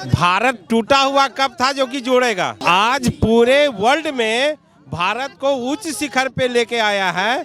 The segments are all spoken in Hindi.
भारत टूटा हुआ कब था जो कि जोड़ेगा। आज पूरे वर्ल्ड में भारत को उच्च शिखर पे लेके आया है,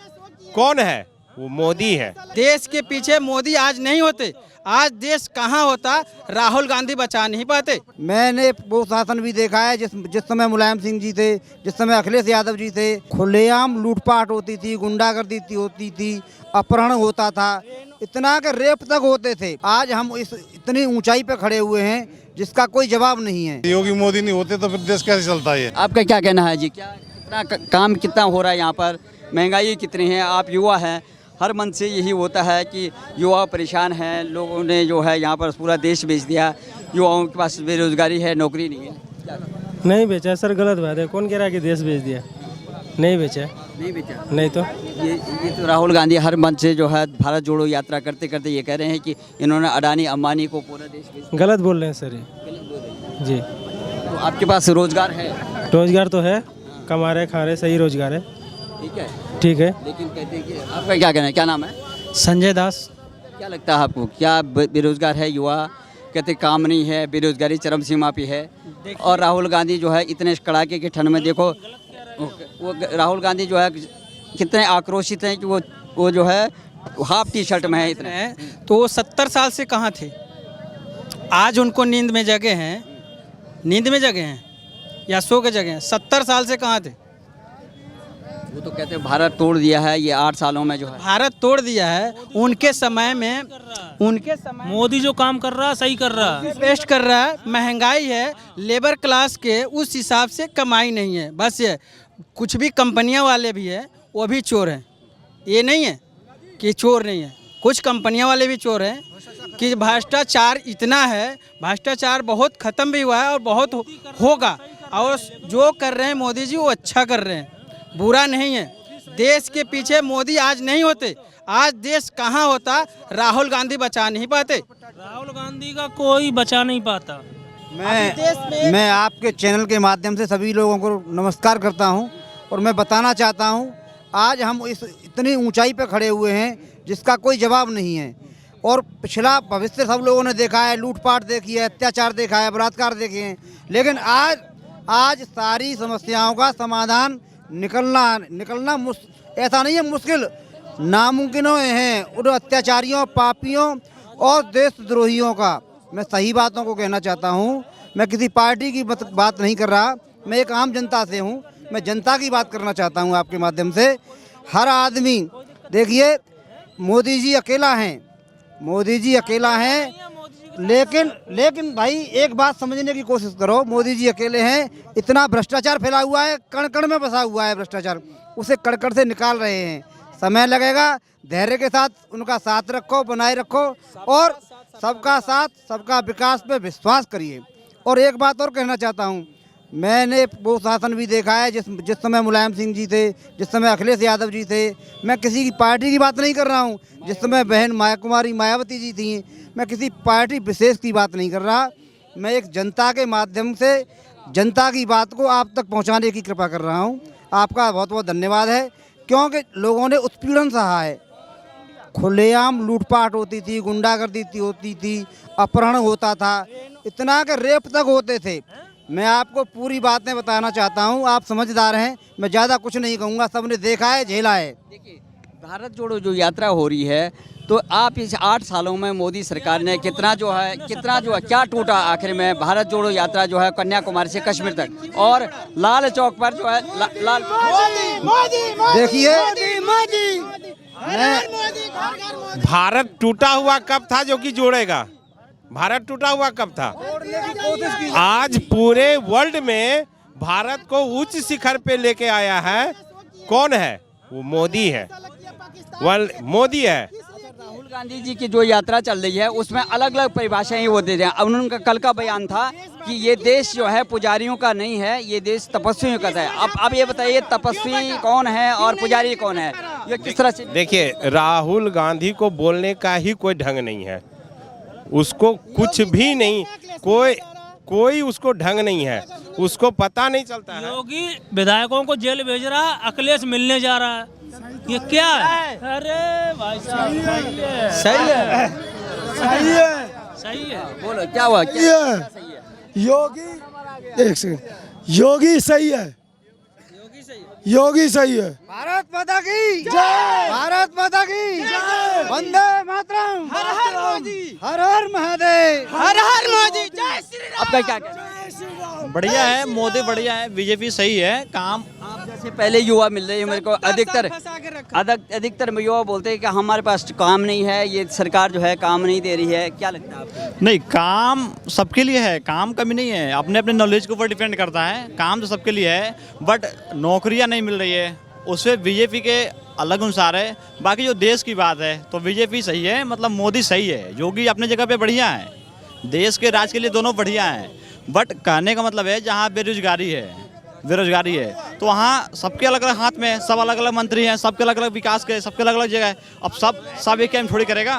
कौन है? वो मोदी है। देश के पीछे मोदी आज नहीं होते, आज देश कहाँ होता, राहुल गांधी बचा नहीं पाते। मैंने वो शासन भी देखा है जिस समय मुलायम सिंह जी थे, जिस समय अखिलेश यादव जी थे। खुलेआम लूटपाट होती थी, गुंडागर्दी होती थी, अपहरण होता था, इतना कि रेप तक होते थे। आज हम इस इतनी ऊंचाई पे खड़े हुए हैं जिसका कोई जवाब नहीं है। योगी मोदी नहीं होते तो फिर देश कैसे चलता है? आपका क्या कहना है जी? क्या कितना काम कितना हो रहा है यहाँ पर, महंगाई कितनी है? आप युवा हैं, हर मन से यही होता है कि युवा परेशान हैं, लोगों ने जो है यहाँ पर पूरा देश बेच दिया, युवाओं के पास बेरोजगारी है, नौकरी नहीं है। नहीं बेचा सर, गलत बात है। कौन कह रहा है कि देश बेच दिया? नहीं बेचा। नहीं बेचा? नहीं तो ये तो राहुल गांधी हर मंच से जो है भारत जोड़ो यात्रा करते करते ये कह रहे हैं कि इन्होंने अडानी अंबानी को पूरा देश बेच दिया। गलत बोल रहे हैं सर ये जी। तो आपके पास रोजगार है? रोजगार तो है, कमा रहे खा रहे, सही रोजगार है। ठीक है, ठीक है। लेकिन कहते हैं कि आपका क्या कहना है? क्या नाम है? संजय दास। क्या लगता है आपको, क्या बेरोजगार है युवा? कहते काम नहीं है, बेरोजगारी चरम सीमा पे है। और राहुल गांधी जो है इतने कड़ाके के ठंड में, देखो वो राहुल गांधी जो है कितने आक्रोशित हैं कि वो जो है हाफ टी शर्ट में है इतने। तो वो 70 साल से कहाँ थे? आज उनको नींद में जगे हैं, नींद में जगे हैं या सो के जगे हैं? 70 साल से कहाँ थे? वो तो कहते हैं भारत तोड़ दिया है ये 8 सालों में, जो है भारत तोड़ दिया है। उनके समय में मोदी जो काम कर रहा है सही कर रहा है, बेस्ट कर रहा है। महंगाई है, लेबर क्लास के उस हिसाब से कमाई नहीं है। बस ये कुछ भी कंपनियां वाले भी है वो भी चोर हैं। ये नहीं है कि चोर नहीं है, कुछ कंपनियां वाले भी चोर हैं कि भ्रष्टाचार इतना है, भ्रष्टाचार बहुत ख़त्म भी हुआ है और बहुत होगा। और जो कर रहे हैं मोदी जी वो अच्छा कर रहे हैं, बुरा नहीं है। देश के पीछे मोदी आज नहीं होते, आज देश कहाँ होता, राहुल गांधी बचा नहीं पाते। राहुल गांधी का कोई बचा नहीं पाता। मैं आपके चैनल के माध्यम से सभी लोगों को नमस्कार करता हूं और मैं बताना चाहता हूं, आज हम इस इतनी ऊंचाई पे खड़े हुए हैं जिसका कोई जवाब नहीं है। और पिछला भविष्य सब लोगों ने देखा है, लूटपाट देखी है, अत्याचार देखा है, बलात्कार देखे हैं, लेकिन आज सारी समस्याओं का समाधान निकलना ऐसा नहीं है, मुश्किल नामुमकिन हैं उन अत्याचारियों, पापियों और देशद्रोहियों का। मैं सही बातों को कहना चाहता हूँ, मैं किसी पार्टी की बात नहीं कर रहा, मैं एक आम जनता से हूँ, मैं जनता की बात करना चाहता हूँ आपके माध्यम से। हर आदमी, देखिए मोदी जी अकेला हैं, मोदी जी अकेला हैं, लेकिन भाई एक बात समझने की कोशिश करो, मोदी जी अकेले हैं, इतना भ्रष्टाचार फैला हुआ है, कण कण में बसा हुआ है भ्रष्टाचार, उसे कड़ से निकाल रहे हैं। समय लगेगा, धैर्य के साथ उनका साथ रखो, बनाए रखो और सबका साथ सबका विकास पे विश्वास करिए। और एक बात और कहना चाहता हूँ, मैंने वो शासन भी देखा है जिस समय मुलायम सिंह जी थे, जिस समय अखिलेश यादव जी थे। मैं किसी की पार्टी की बात नहीं कर रहा हूँ, जिस समय बहन मायावती जी थी, मैं किसी पार्टी विशेष की बात नहीं कर रहा। मैं एक जनता के माध्यम से जनता की बात को आप तक पहुँचाने की कृपा कर रहा हूँ। आपका बहुत बहुत धन्यवाद है, क्योंकि लोगों ने उत्पीड़न सहा है, खुलेआम लूटपाट होती थी, गुंडागर्दी होती थी, अपहरण होता था, इतना कि रेप तक होते थे। मैं आपको पूरी बातें बताना चाहता हूं, आप समझदार हैं, मैं ज़्यादा कुछ नहीं कहूँगा, सबने देखा है, झेला है। देखिए भारत जोड़ो जो यात्रा हो रही है, तो आप इस 8 सालों में मोदी सरकार ने कितना जो है क्या टूटा आखिर में? भारत जोड़ो यात्रा जो है कन्याकुमारी से कश्मीर तक, और लाल चौक पर जो है देखिए भारत टूटा हुआ कब था जो कि जोड़ेगा। भारत टूटा हुआ कब था? आज पूरे वर्ल्ड में भारत को उच्च शिखर पे लेके आया है, कौन है? वो मोदी है, मोदी है। राहुल गांधी जी की जो यात्रा चल रही है उसमें अलग अलग परिभाषाएं वो दे रहे हैं। उनका कल का बयान था कि ये देश जो है पुजारियों का नहीं है, ये देश तपस्वियों का है। अब ये बताइए तपस्वी कौन है और पुजारी कौन है, ये किस तरह से? देखिए, राहुल गांधी को बोलने का ही कोई ढंग नहीं है, उसको कुछ भी नहीं, कोई उसको ढंग नहीं है, उसको पता नहीं चलता है। योगी विधायकों को जेल भेज रहा है, अखिलेश मिलने जा रहा है, ये क्या है? अरे भाई साहब, सही है, सही है। बोलो क्या हुआ, क्या ये सही है? योगी, एक सेकंड, योगी सही है, योगी सही है। भारत माता की जय, भारत माता की जय, वंदे मातरम, हर हर मोदी, हर हर महादेव, हर हर मोदी, जय श्री राम। आपका क्या कहना है? बढ़िया है, मोदी बढ़िया है, बीजेपी सही है। काम आप जैसे पहले युवा मिल रहे हैं मेरे को, अधिकतर फंसा के रखा। अधिकतर युवा बोलते हैं कि हमारे पास काम नहीं है, ये सरकार जो है काम नहीं दे रही है। क्या लगता है आपको? नहीं, काम सबके लिए है, काम कमी नहीं है, अपने अपने नॉलेज के ऊपर डिपेंड करता है। काम तो सबके लिए है, बट नौकरियां नहीं मिल रही है, उससे बीजेपी के अलग अनुसार है। बाकी जो देश की बात है तो बीजेपी सही है, मतलब मोदी सही है, योगी अपने जगह पे बढ़िया है, देश के राज के लिए दोनों बढ़िया हैं। बट कहने का मतलब है जहाँ बेरोजगारी है तो वहाँ सबके अलग अलग हाथ में है, सब अलग अलग मंत्री हैं, सबके अलग अलग विकास के, सबके अलग अलग जगह है। अब सब एक टाइम थोड़ी करेगा,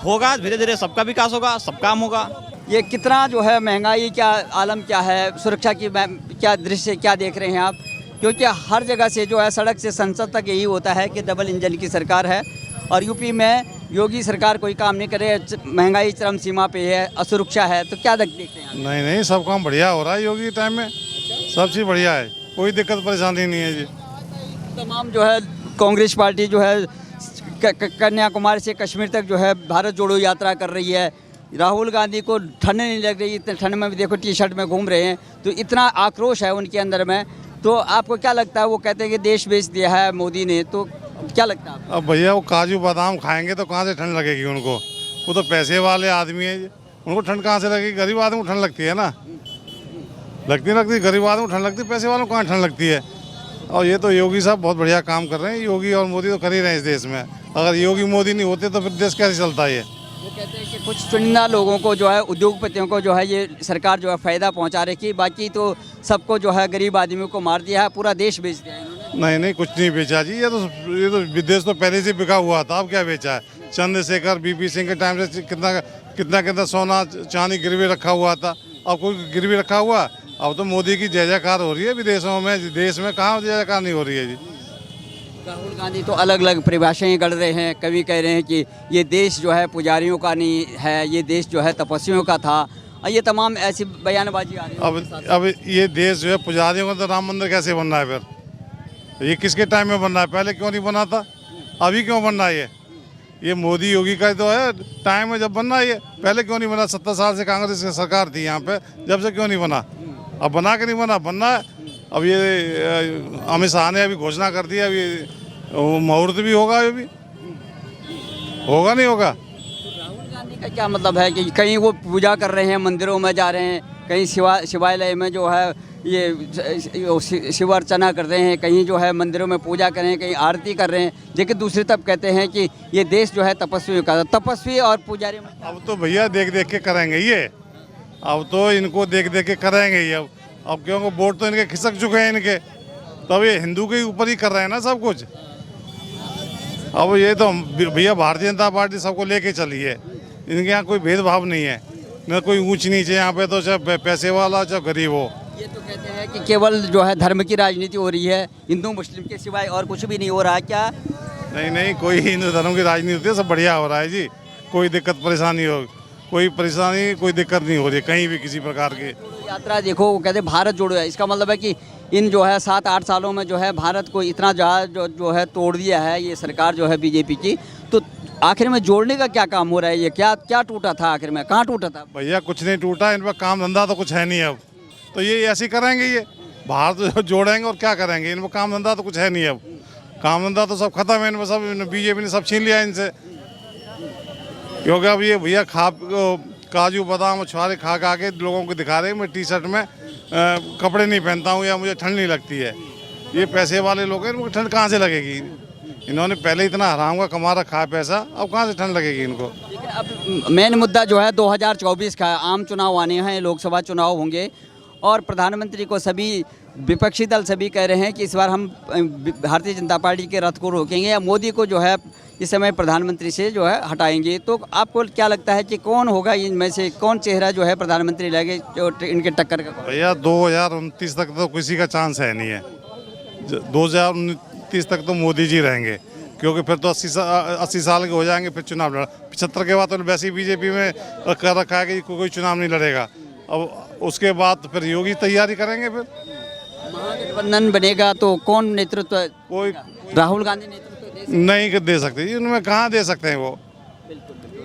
होगा धीरे धीरे सबका विकास होगा, सब काम होगा। ये कितना जो है महंगाई क्या आलम क्या है, सुरक्षा की क्या दृश्य क्या देख रहे हैं आप? क्योंकि हर जगह से जो है सड़क से संसद तक यही होता है कि डबल इंजन की सरकार है और यूपी में योगी सरकार कोई काम नहीं करे, महंगाई चरम सीमा पे है, असुरक्षा है, तो क्या देखते हैं आप? नहीं नहीं, सब काम बढ़िया हो रहा है योगी के टाइम में, सब चीज़ बढ़िया है, कोई दिक्कत परेशानी नहीं है जी। तमाम जो है कांग्रेस पार्टी जो है कन्याकुमारी से कश्मीर तक जो है भारत जोड़ो यात्रा कर रही है। राहुल गांधी को ठंड नहीं लग रही, इतने ठंड में भी देखो टी शर्ट में घूम रहे हैं, तो इतना आक्रोश है उनके अंदर में। तो आपको क्या लगता है, वो कहते हैं कि देश बेच दिया है मोदी ने, तो क्या लगता है आपको? अब भैया वो काजू बादाम खाएंगे तो कहाँ से ठंड लगेगी उनको, वो तो पैसे वाले आदमी है, उनको ठंड कहाँ से लगेगी? गरीब आदमी को ठंड लगती है ना, लगती गरीब आदमी को ठंड लगती, पैसे वालों को कहाँ ठंड लगती है। और ये तो योगी साहब बहुत बढ़िया काम कर रहे हैं, योगी और मोदी तो कर ही रहे हैं इस देश में। अगर योगी मोदी नहीं होते तो फिर देश कैसे चलता है? वो कहते हैं कि कुछ चुनिंदा लोगों को जो है, उद्योगपतियों को जो है ये सरकार जो है फ़ायदा पहुंचा रही है, बाकी तो सबको जो है गरीब आदमियों को मार दिया है, पूरा देश बेच दिया है इन्होंने। नहीं, कुछ नहीं बेचा जी, ये तो विदेश तो पहले से बिका हुआ था, अब क्या बेचा है? चंद्रशेखर बीपी सिंह के टाइम से कितना सोना चांदी गिरवी रखा हुआ था, अब कोई गिरवी रखा हुआ? अब तो मोदी की जय जयकार हो रही है विदेशों में, देश में कहाँ जय जयकार नहीं हो रही है जी। राहुल गांधी तो अलग अलग परिभाषाएं गढ़ रहे हैं, कभी कह रहे हैं कि ये देश जो है पुजारियों का नहीं है, ये देश जो है तपस्वियों का था, और ये तमाम ऐसी बयानबाजी आ रही है। अब ये देश जो है पुजारियों का, तो राम मंदिर कैसे बन रहा है फिर? ये किसके टाइम में बन रहा है? पहले क्यों नहीं बना था? अभी क्यों बन रहा है? ये मोदी योगी का तो है टाइम में जब बन रहा है, ये पहले क्यों नहीं बना? 70 साल से कांग्रेस की सरकार थी यहाँ पे, जब से क्यों नहीं बना? अब बना के नहीं बनना है। अब ये अमित शाह ने अभी घोषणा कर दी, अभी मुहूर्त भी होगा, अभी होगा नहीं होगा? राहुल गांधी का क्या मतलब है कि कहीं वो पूजा कर रहे हैं, मंदिरों में जा रहे हैं, कहीं शिवालय में जो है ये शिव अर्चना कर रहे हैं, कहीं जो है मंदिरों में पूजा कर रहे हैं, कहीं आरती कर रहे हैं, लेकिन दूसरी तरफ कहते हैं कि ये देश जो है तपस्वियों का, तपस्वी और पुजारी में। अब तो भैया देख देख के करेंगे ये, अब तो इनको देख देख के करेंगे ये। अब क्योंकि वोट तो इनके खिसक चुके हैं इनके, तब ये हिंदू के ऊपर ही कर रहे हैं ना सब कुछ। अब ये तो भैया भारतीय जनता पार्टी सबको लेके चली है, इनके यहाँ कोई भेदभाव नहीं है, न कोई ऊंच नीचे, यहाँ पे तो चाहे पैसे वाला चाहे गरीब हो। ये तो कहते हैं कि केवल जो है धर्म की राजनीति हो रही है, हिंदू मुस्लिम के सिवाय और कुछ भी नहीं हो रहा है क्या? नहीं, कोई हिंदू धर्म की राजनीति होती है, सब बढ़िया हो रहा है जी, कोई दिक्कत परेशानी कोई दिक्कत नहीं हो रही है कहीं भी किसी प्रकार की। यात्रा देखो, वो कहते हैं भारत जोड़ो है, इसका मतलब है कि इन जो है 7-8 सालों में जो है भारत को इतना जो है तोड़ दिया है ये सरकार जो है बीजेपी की, तो आखिर में जोड़ने का क्या काम हो रहा है? ये क्या टूटा था आखिर में, कहाँ टूटा था? भैया कुछ नहीं टूटा, इन पर काम धंधा तो कुछ है नहीं अब, तो ये ऐसे करेंगे, ये भारत जोड़ेंगे और क्या करेंगे? इन पर काम धंधा तो कुछ है नहीं अब, काम धंधा तो सब खत्म है, इन पर सब बीजेपी ने सब छीन लिया इनसे। क्योंकि अब ये भैया काजू बादाम छुआरे खा के लोगों को दिखा रहे हैं, मैं टी शर्ट में कपड़े नहीं पहनता हूँ या मुझे ठंड नहीं लगती है। ये पैसे वाले लोग हैं, इनको ठंड कहाँ से लगेगी? इन्होंने पहले इतना हराम का कमा रखा है पैसा, अब कहाँ से ठंड लगेगी इनको? लेकिन अब मेन मुद्दा जो है 2024 का आम चुनाव आने हैं, लोकसभा चुनाव होंगे, और प्रधानमंत्री को सभी विपक्षी दल सभी कह रहे हैं कि इस बार हम भारतीय जनता पार्टी के रथ को रोकेंगे या मोदी को जो है इस समय प्रधानमंत्री से जो है हटाएंगे। तो आपको क्या लगता है कि कौन होगा इनमें से, कौन चेहरा जो है प्रधानमंत्री लगे जो इनके टक्कर का? भैया 2029 तक तो किसी का चांस है नहीं है, 2029 तक तो मोदी जी रहेंगे, क्योंकि फिर तो 80 साल के हो जाएंगे, फिर चुनाव लड़ा 75 के बाद तो वैसे ही बीजेपी में कर रखा है कि कोई चुनाव नहीं लड़ेगा। अब उसके बाद फिर योगी तैयारी करेंगे। फिर महागठबंधन बनेगा तो कौन नेतृत्व? कोई राहुल गांधी नेतृत्व नहीं दे सकते, उनमें कहाँ दे सकते हैं वो।